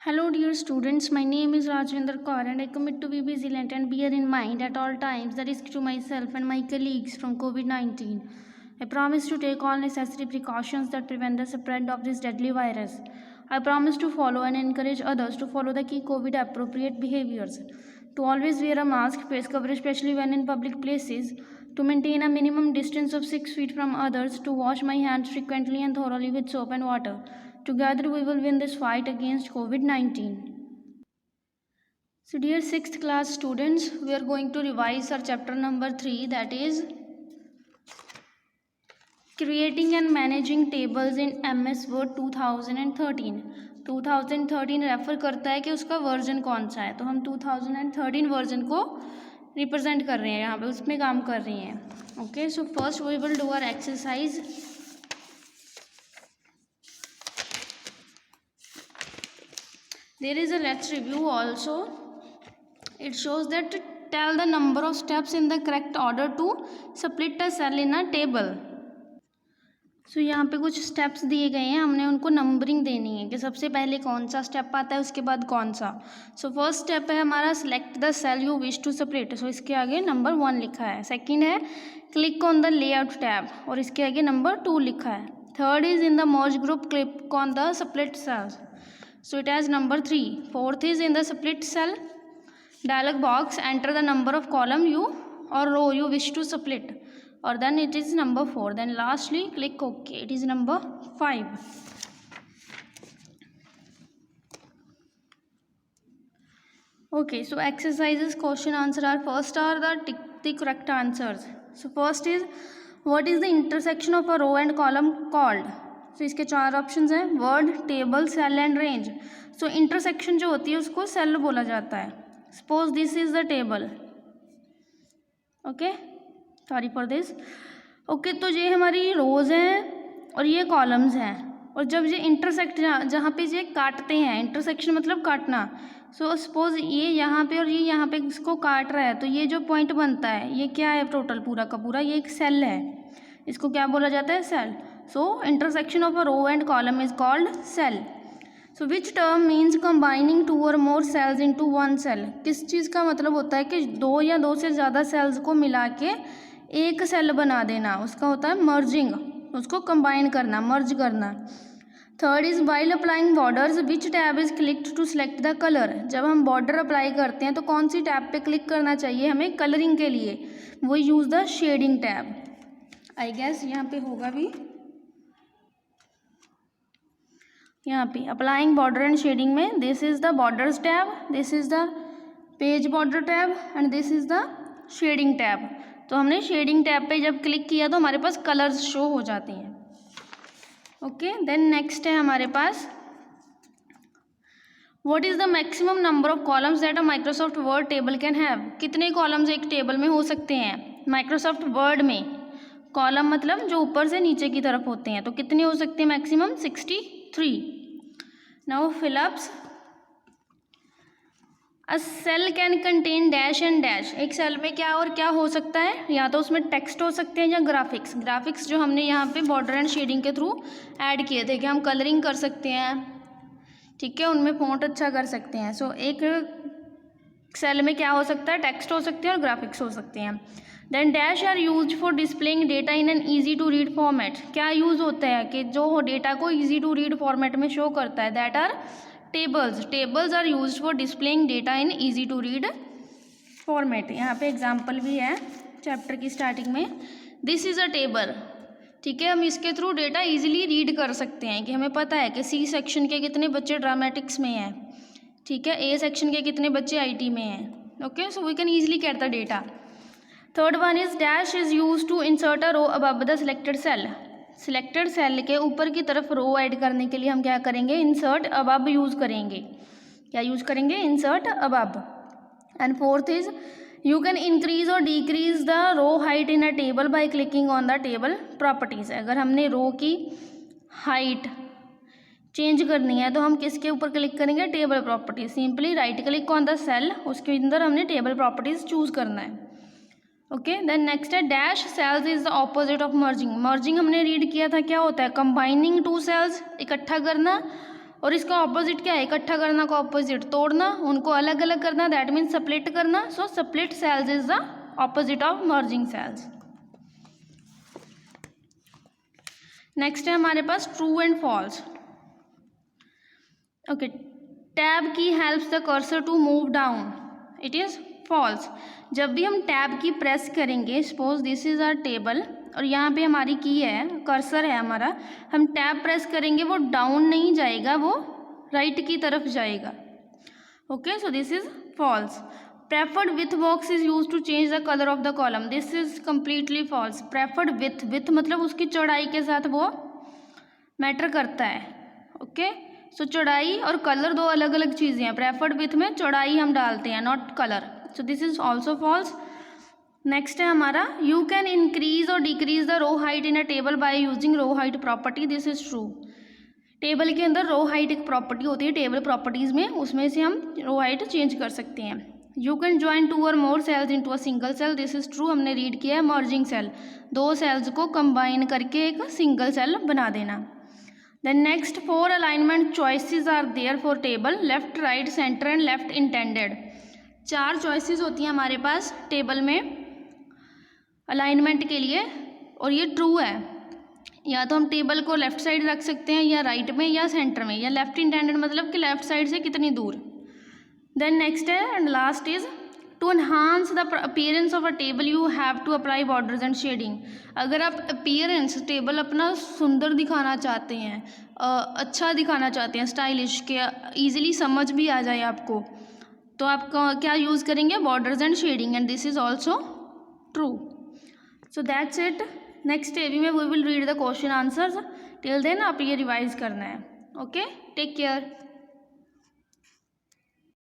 Hello dear students, my name is Rajvinder Kaur and I commit to be vigilant and bear in mind at all times the risk to myself and my colleagues from COVID-19. I promise to take all necessary precautions that prevent the spread of this deadly virus. I promise to follow and encourage others to follow the key COVID appropriate behaviors. To always wear a mask, face cover especially when in public places, to maintain a minimum distance of 6 feet from others, to wash my hands frequently and thoroughly with soap and water. Together we will win this fight against COVID-19. So dear 6th class students, we are going to revise our chapter number 3, that is creating and managing tables in MS Word 2013. 2013 refer करता है कि उसका version कौन सा है, तो हम 2013 version को रिप्रेजेंट कर रहे हैं, यहाँ पे उसमें काम कर रही हैं. Okay, so first we will do our exercise. There is a let's review also. It shows that tell the number of steps in the correct order to split a cell in a table. So यहाँ पे कुछ steps दिए गए हैं, हमने उनको numbering देनी है कि सबसे पहले कौन सा स्टेप आता है, उसके बाद कौन सा. सो फर्स्ट स्टेप है हमारा select the cell you wish to separate. So इसके आगे नंबर 1 लिखा है. सेकंड है click on the layout tab और इसके आगे नंबर 2 लिखा है. Third is in the merge group click on the split cells. So it has number 3. Fourth is in the split cell dialog box enter the number of column you or row you wish to split, or then it is number 4. Then lastly click OK. It is number 5. Okay, so exercises question answer are first are the correct answers. So first is what is the intersection of a row and column called. तो इसके 4 options हैं word, table, cell and range. So intersection जो होती है उसको cell बोला जाता है. Suppose this is the table. Okay, sorry for this. Okay, तो ये हमारी रोज हैं और ये कॉलम्स हैं, और जब ये इंटरसेक्ट जहाँ पे ये काटते हैं, इंटरसेक्शन मतलब काटना. सो सपोज ये यहाँ पे और ये यहाँ पे इसको काट रहा है, तो ये जो पॉइंट बनता है ये क्या है, टोटल पूरा का पूरा ये एक सेल है. इसको क्या बोला जाता है, cell. So intersection of a row and column is called cell. So which term means combining 2 or more cells into one cell. किस चीज़ का मतलब होता है कि 2 या 2 से ज़्यादा सेल्स को मिला के एक सेल बना देना, उसका होता है मर्जिंग. उसको कंबाइन करना, मर्ज करना. Third is while applying borders which tab is clicked to select the colour. जब हम बॉर्डर अप्लाई करते हैं तो कौन सी टैब पे क्लिक करना चाहिए हमें कलरिंग के लिए, वो use the shading tab. I guess यहाँ पे होगा भी, यहाँ पे अप्लाइंग बॉर्डर एंड शेडिंग में this is the borders tab, this is the page border tab and this is the shading tab. तो हमने शेडिंग टैब पे जब क्लिक किया तो हमारे पास कलर्स शो हो जाते हैं. ओके, देन नेक्स्ट है हमारे पास what is the maximum number of columns that a Microsoft Word table can have. कितने कॉलम्स एक टेबल में हो सकते हैं माइक्रोसॉफ्ट वर्ड में. कॉलम मतलब जो ऊपर से नीचे की तरफ होते हैं, तो कितने हो सकते हैं maximum 63. Now fill ups. A cell can contain dash and dash. एक सेल में क्या और क्या हो सकता है, या तो उसमें टेक्स्ट हो सकते हैं या ग्राफिक्स. ग्राफिक्स जो हमने यहाँ पे बॉर्डर एंड शेडिंग के थ्रू ऐड किए थे कि हम कलरिंग कर सकते हैं, ठीक है, उनमें फॉन्ट अच्छा कर सकते हैं. सो एक सेल में क्या हो सकता है, टेक्स्ट हो सकते हैं और ग्राफिक्स हो सकते हैं. Then dash are use for displaying data in an easy to read format. क्या यूज़ होता है कि जो डेटा को ईजी टू रीड फॉर्मेट में शो करता है, that are tables. Tables are use for displaying data in easy to read format. यहाँ पे एग्जाम्पल भी है चैप्टर की स्टार्टिंग में. दिस इज़ अ टेबल, ठीक है, हम इसके थ्रू डेटा ईजिली रीड कर सकते हैं कि हमें पता है कि सी सेक्शन के कितने बच्चे ड्रामेटिक्स में हैं, ठीक है, ए सेक्शन के कितने बच्चे आईटी में हैं. Okay, so we can easily get the data. Third one is dash is use to insert a row above the selected cell. Selected cell के ऊपर की तरफ रो ऐड करने के लिए हम क्या करेंगे, इंसर्ट अबव यूज़ करेंगे. क्या यूज़ करेंगे, insert above. And fourth is you can increase और decrease the row height in a table by clicking on the table properties. अगर हमने रो की हाइट चेंज करनी है तो हम किसके ऊपर क्लिक करेंगे, table properties. Simply right click on the cell, उसके अंदर हमने टेबल प्रॉपर्टीज चूज करना है. ओके, देन नेक्स्ट है dash cells is the opposite of merging. Merging हमने रीड किया था क्या होता है, कंबाइनिंग 2 सेल्स, इकट्ठा करना, और इसका ऑपोजिट क्या है, इकट्ठा करना का ऑपोजिट तोड़ना, उनको अलग अलग करना, दैट मीन्स स्प्लिट करना। So split cells is the opposite of merging cells. Next है हमारे पास true and false. Okay, tab key helps the cursor to move down, it is false. जब भी हम टैब की प्रेस करेंगे, suppose this is our table और यहाँ पे हमारी की है, कर्सर है हमारा, हम टैब प्रेस करेंगे, वो डाउन नहीं जाएगा, वो राइट की तरफ जाएगा। Okay, so this is false. Preferred with box is use to change the colour of the column, this is completely false. Preferred with मतलब उसकी चौड़ाई के साथ वो मैटर करता है। ओके, सो चौड़ाई और कलर दो अलग अलग चीज़ें हैं। प्रेफर्ड विथ में चौड़ाई हम डालते हैं, not colour. So this is also false. Next है हमारा, यू कैन इंक्रीज और decrease the row height in a table by using row height property, this is true. Table के अंदर रो हाइट एक प्रॉपर्टी होती है टेबल प्रॉपर्टीज में, उसमें से हम रो हाइट चेंज कर सकते हैं। यू कैन ज्वाइन 2 और more cells into a single cell, this is true. हमने रीड किया है मर्जिंग सेल, 2 सेल्स को कंबाइन करके एक सिंगल सेल बना देना। Then next, 4 alignment choices are there for table, left right centre and left intended. 4 choices होती हैं हमारे पास टेबल में अलाइनमेंट के लिए, और ये ट्रू है। या तो हम टेबल को लेफ्ट साइड रख सकते हैं, या राइट में, या सेंटर में, या लेफ्ट इंटेंडेड मतलब कि लेफ्ट साइड से कितनी दूर। देन नेक्स्ट है and last is, to enhance the appearance of a table you have to apply borders and shading. अगर आप अपीयरेंस टेबल अपना सुंदर दिखाना चाहते हैं, अच्छा दिखाना चाहते हैं, स्टाइलिश, के ईजिली समझ भी आ जाए आपको, तो आप क्या यूज़ करेंगे, borders and shading, and this is also true. So that's it. Next day में we will read the question answers. Till then आप ये रिवाइज करना है। Okay, take care.